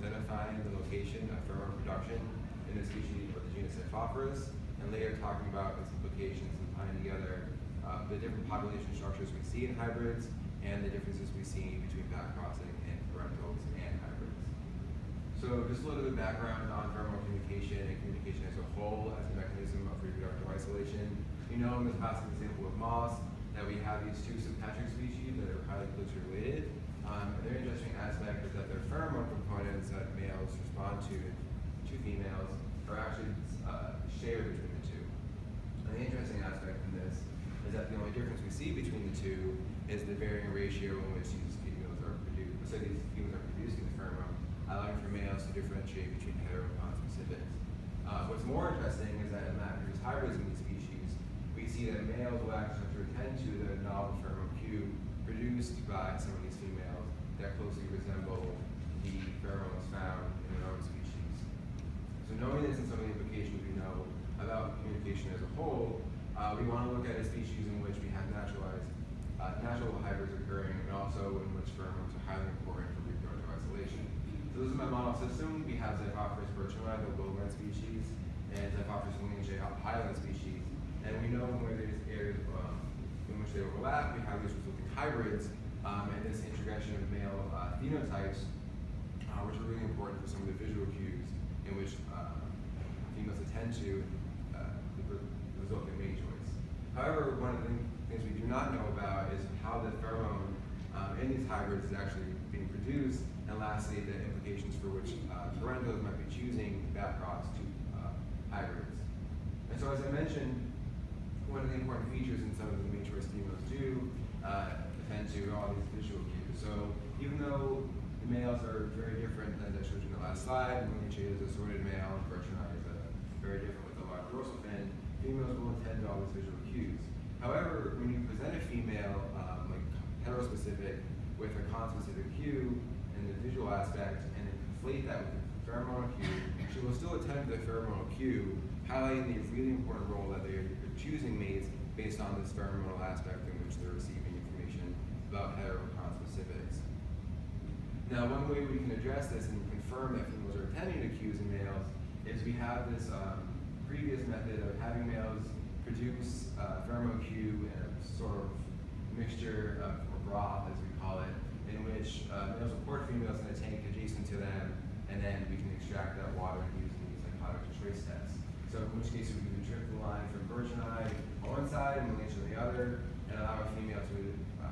identifying the location of pheromone production in the species or the genus Hybridization, and later talking about its implications and tying together the different population structures we see in hybrids and the differences we see between backcrossing and parentals and hybrids. So just a little bit of background on pheromone communication and communication as a whole as a mechanism of reproductive isolation. You know in this classic example of moths that we have these two sympatric species that are highly closely related. And their interesting aspect is that their pheromone components that males respond to females are actually shared between the two. And the interesting aspect in this is that the only difference we see between the two is the varying ratio in which these females are produced. So these females are producing the pheromone, allowing for males to differentiate between hetero and conspecifics. What's more interesting is that in lab-produced hybrids in these species, we see that males will actually have to attend to the novel pheromone cue produced by some of these females that closely resemble the pheromones found in their own species. So knowing this and some of the implications we know about communication as a whole, we want to look at a species in which we have natural hybrids occurring and also in which pheromones are highly important for reproductive isolation. So this is my model system. We have Xiphophorus birchoni, the lowland species, and Xiphophorus lingeae, highland species. And we know where there's areas in which they overlap, we have these resulting hybrids, and this introduction of male phenotypes, which are really important for some of the visual cues in which females attend to the resulting mate choice. However, one of the things we do not know about is how the pheromone in these hybrids is actually being produced, and lastly, the implications for which parentals might be choosing backcross to hybrids. And so as I mentioned, one of the important features in some of the mate choice females do attend to all these visual cues. So even though the males are very different than the children in the last slide, lingeae is a sorted male, and birchoni is very different with a large dorsal fin, females will attend to all these visual cues. However, when you present a female like heterospecific with a conspecific cue in the visual aspect and then conflate that with the pheromonal cue, she will still attend to the pheromonal cue, highlighting the really important role that they are choosing mates based on this pheromonal aspect in which they're receiving information about hetero and conspecifics. Now, one way we can address this and confirm that females are attending to cues in males is we have this previous method of having males produce pheromone cue in a sort of mixture of, or broth, as we call it, in which males will pour females in a tank adjacent to them, and then we can extract that water and use these psychotic trace tests. So in which case we can drip the line from birchoni on one side and lingeae on the other, and allow a female to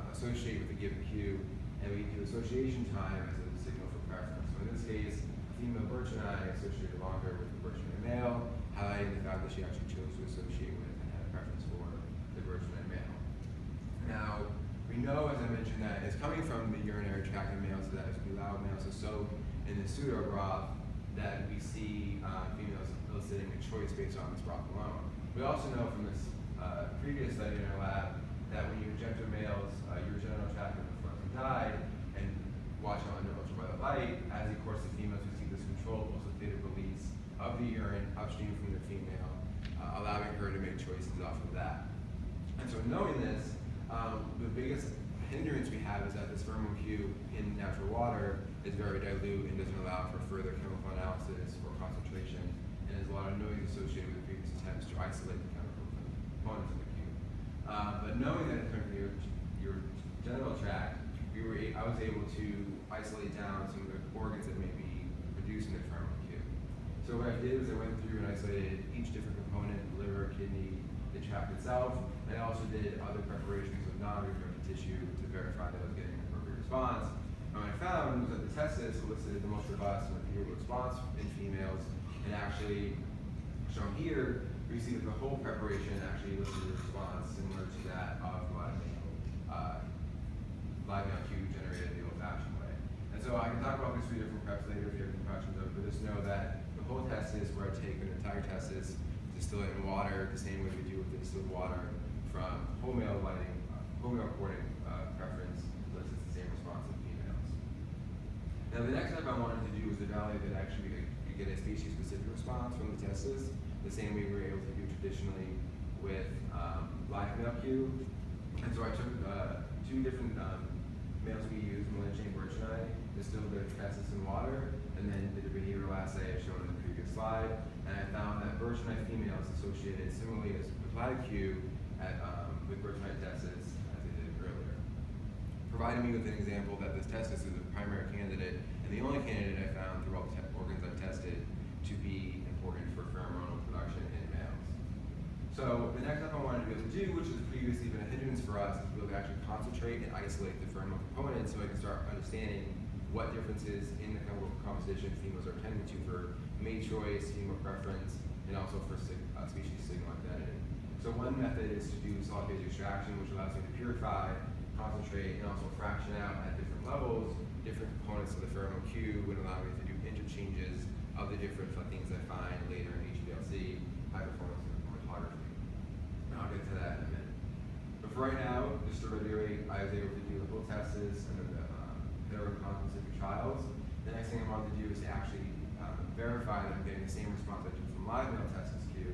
associate with a given cue, and we do association time as a signal for preference. So in this case, a female birchoni associated longer with the birchoni male, highlighting the fact that she actually chose to associate with and had a preference for the birchoni male. Now, we know, as I mentioned, that it's coming from the urinary tract of males, so that as we allow males to soak in the pseudo broth, that we see females eliciting a choice based on this broth alone. We also know from this previous study in our lab that when you inject a male's urogenital tract in the front and die and watch it under ultraviolet light, as he courses the females, we see this controlled oxidative release of the urine upstream from the female, allowing her to make choices off of that. And so knowing this, the biggest hindrance we have is that this pheromone cue in natural water is very dilute and doesn't allow for further chemical analysis or concentration, and there's a lot of noise associated with previous attempts to isolate the chemical components of the cue. But knowing that it's coming from your genital tract, I was able to isolate down some of the organs that may be producing the pheromone cue. So what I did was I went through and isolated each different component, liver, kidney, the tract itself, and I also did other preparations of non-reproductive tissue to verify that I was getting an appropriate response. And what I found was that the testis elicited the most robust and repeatable response in females, and actually, shown here, we see that the whole preparation actually elicited a response similar to that of live male cue generated the old-fashioned way. And so I can talk about these three different preps later if you have any questions of it, but just know that the whole testis, where I take an entire testis, distill it in water, the same way we do with the distilled water from whole male lighting, whole male courting preference, elicits the same response in females. Now the next step I wanted to do was evaluate that actually we get a species-specific response from the testis, the same way we were able to do traditionally with live male cue. And so I took two different males we used, Malinche and Birchni, distilled their testis in water, and then did a behavioral assay as shown in the previous slide. And I found that Birchni females associated similarly as with live Q with Birchni testis as they did earlier, providing me with an example that this testis is a primary candidate and the only candidate I found through all the organs I've tested to be important for pheromonal production in males. So the next step I wanted to be able to do, which has previously been a hindrance for us, is to be able to actually concentrate and isolate the pheromonal components so I can start understanding what differences in the chemical composition females are tending to for mate choice, female preference, and also for species signal identity. So one method is to do solid phase extraction, which allows me to purify, concentrate, and also fraction out at different levels, different components of the pheromone Q would allow me to do interchanges of the different things I find later in HPLC, high performance chromatography. And I'll get to that in a minute. But for right now, just to reiterate, I was able to do the whole testis and then the Pheromonal-specific trials. The next thing I wanted to do is to actually verify that I'm getting the same response I did from live male testis Q,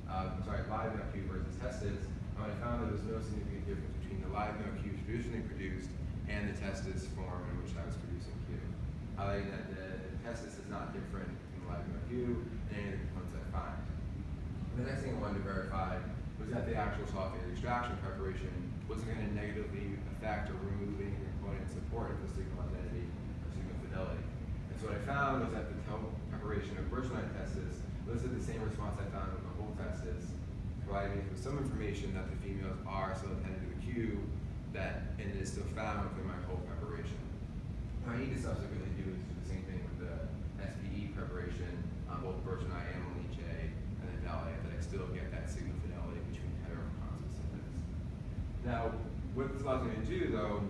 live male Q versus testis. And I found that there was no significant difference between the live male Q traditionally produced and the testis form in which I was producing Q. Highlighting that the testis is not different from the live male Q and any of the components I find. And the next thing I wanted to verify was that the actual solid phase extraction preparation wasn't going to negatively affect or remove any component support of the signal identity or signal fidelity. And so what I found was that the preparation of Birchni testis elicited the same response I found with the whole testis, providing me with some information that the females are still attending to the Q and it is still found within my whole preparation. What I need to subsequently do is do the same thing with the SPE preparation on both Birchni and Malinche, and then validate that I still get that signal fidelity between hetero and constant synthesis. Now, what this allows me to do, though,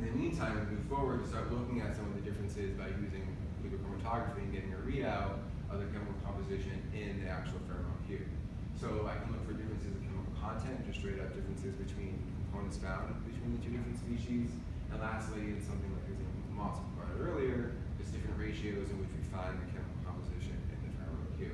in the meantime, as we move forward, to start looking at some of the differences by using liquid chromatography and getting a readout of the chemical composition in the actual pheromone Q. So I can look for differences in chemical content, just straight up differences between components found between the two different species. And lastly, in something like the example Moss provided earlier, just different ratios in which we find the chemical composition in the pheromone Q.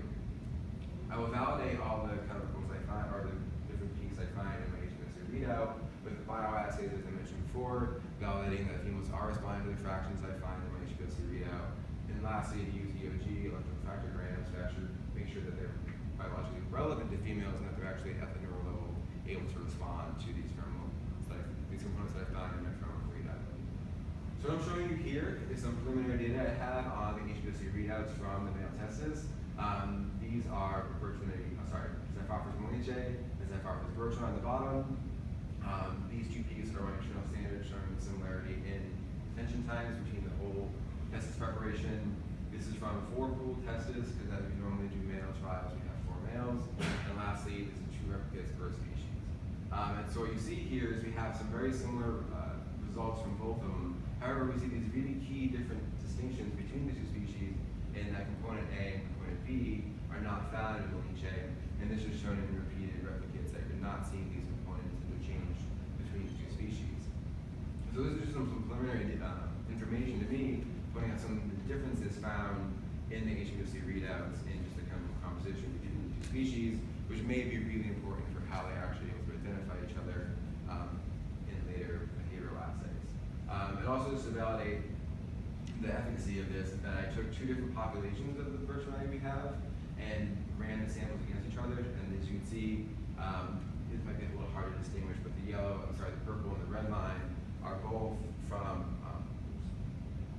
I will validate all the chemicals I find, or the different peaks I find in my HPLC readout with the bioassays, as I mentioned before, validating that females are responding to the fractions I find in my HPLC readout. And lastly, to use EOG, electrophorectograms, to actually make sure that they're biologically relevant to females and that they're actually at the neural level able to respond to these components that I found in my pheromone readout. So what I'm showing you here is some preliminary data I have on the HPLC readouts from the male testis. These are Xiphophorus Malinche and Xiphophorus Birchni on the bottom. These two peaks are my internal standards showing the similarity in detention times between the whole testis preparation. This is from 4 pooled testis, because as we normally do male trials, we have 4 males. And lastly, this is 2 replicates per species. And so what you see here is we have some very similar results from both of them. However, we see these really key different distinctions between the two species in that component A and component B are not found in Malinche, and this is shown in repeated replicates that you're not seeing these components interchange between the two species. So this is just some preliminary information to me, pointing out some of the differences found in the HPLC readouts in just the chemical composition between the two species, which may be really important for how they actually able to identify each other in later behavioral assays. And also just to validate the efficacy of this, is that I took 2 different populations of the Birchni we have and ran the samples against each other. And as you can see, this might be a little hard to distinguish, but the purple and the red line are both from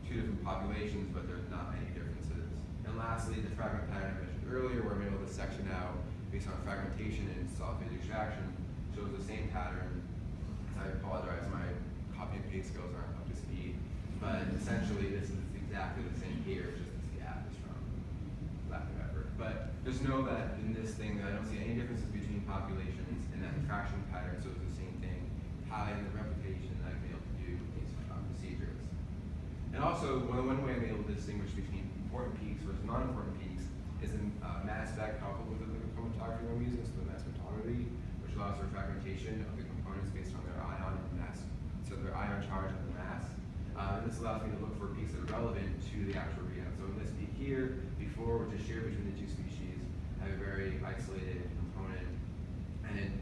2 different populations, but there's not any differences. And lastly, the fragment pattern I mentioned earlier, where I'm able to section out based on fragmentation and solid phase extraction, shows the same pattern. I apologize, my copy and paste skills aren't up to speed, but essentially this is exactly the same here, just the gap is from lack of effort. But just know that in this thing, I don't see any differences between populations, and that the fraction pattern shows the same thing, highlighting the replication that I've been able to do with these procedures. And also, one way I'm able to distinguish between important peaks versus non-important peaks is in mass spec coupled with the liquid chromatography I'm using, so the mass spectrometry, which allows for fragmentation of the components based on their ion and mass, so their ion charge and the mass. And this allows me to look for peaks that are relevant to the actual readout. So in this peak here, before, which is shared between the 2 species, I have a very isolated component. And in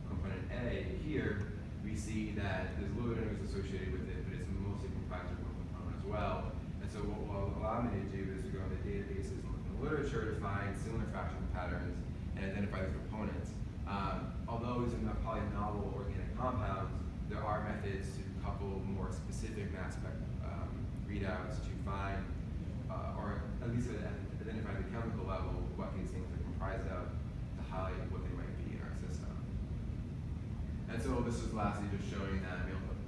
component A here, we see that there's a little bit of noise associated with it, but it's allowed me to do is to go into databases and look in the literature to find similar fraction patterns and identify the components. Although these are not probably novel organic compounds, there are methods to couple more specific mass spec readouts to find, or at least identify the chemical level, what these things are comprised of, to highlight what they might be in our system. And so this is lastly just showing that I'm able to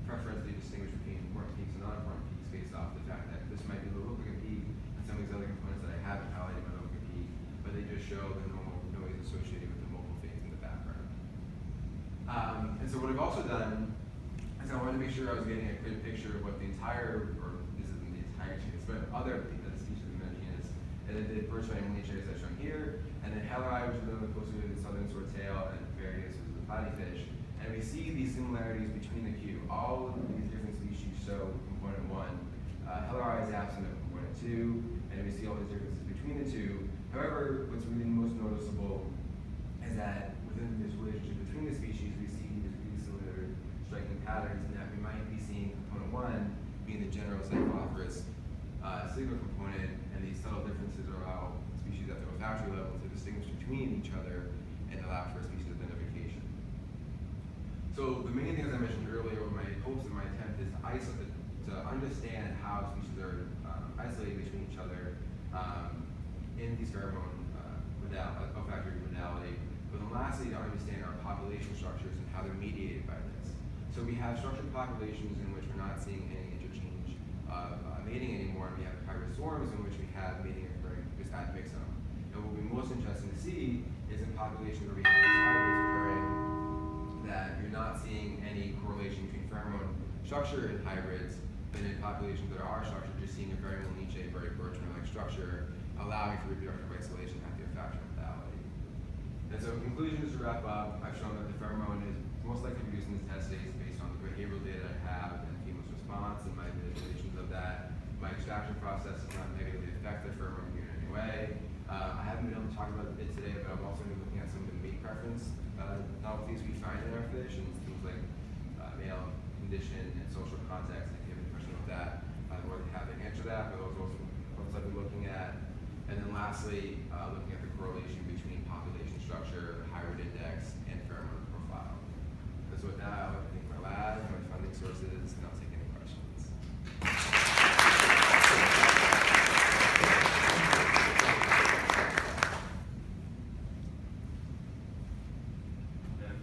preferentially distinguish between important peaks and non-important peaks based off the fact that this might be the look like a peak, and some of these other components that I haven't highlighted might look like a peak, but they just show the normal noise associated with the mobile phase in the background. And so what I've also done is I wanted to make sure I was getting a good picture of what the entire, or this isn't the entire genus, but other species in the genus, and then did birch vitamin genus as shown here, and then Helleri, which is a little closer to the southern swordtail, and Varius, which is the platyfish. And we see these similarities between the Q. All of these different species show component 1. Helleri is absent of component 2, and we see all these differences between the two. However, what's really most noticeable is that within this relationship between the species, we see these really similar striking patterns, and that we might be seeing component 1 being the general cyclophorus signal component, and these subtle differences allow species at the olfactory level to distinguish between each other and allow for species identification. So the main things I mentioned earlier, my hopes and my attempt is to understand how species are isolated between each other in these pheromone olfactory modality, but then lastly to understand our population structures and how they're mediated by this. So we have structured populations in which we're not seeing any interchange of mating anymore, and we have hybrid swarms in which we have mating occurring just at mixome. And what will be most interesting to see is in populations where we have these hybrids occurring, that you're not seeing any correlation between pheromone structure in hybrids, but in populations that are structured, you're seeing a very niche, very Bertrand-like structure, allowing for reproductive isolation at the olfactory modality. And so conclusions to wrap up, I've shown that the pheromone is most likely produced in this test phase based on the behavioral data I have and female's response and my visualizations of that. My extraction process does not negatively affect the pheromone unit in any way. I haven't been able to talk about it today, but I'm also going to be looking at some of the mate preference novelties we find in our fish, and things like male condition and social context. If you have any question about that, I'm more than happy to answer that, but those are also what I'll be looking at. And then lastly, looking at the correlation between population structure, hybrid index,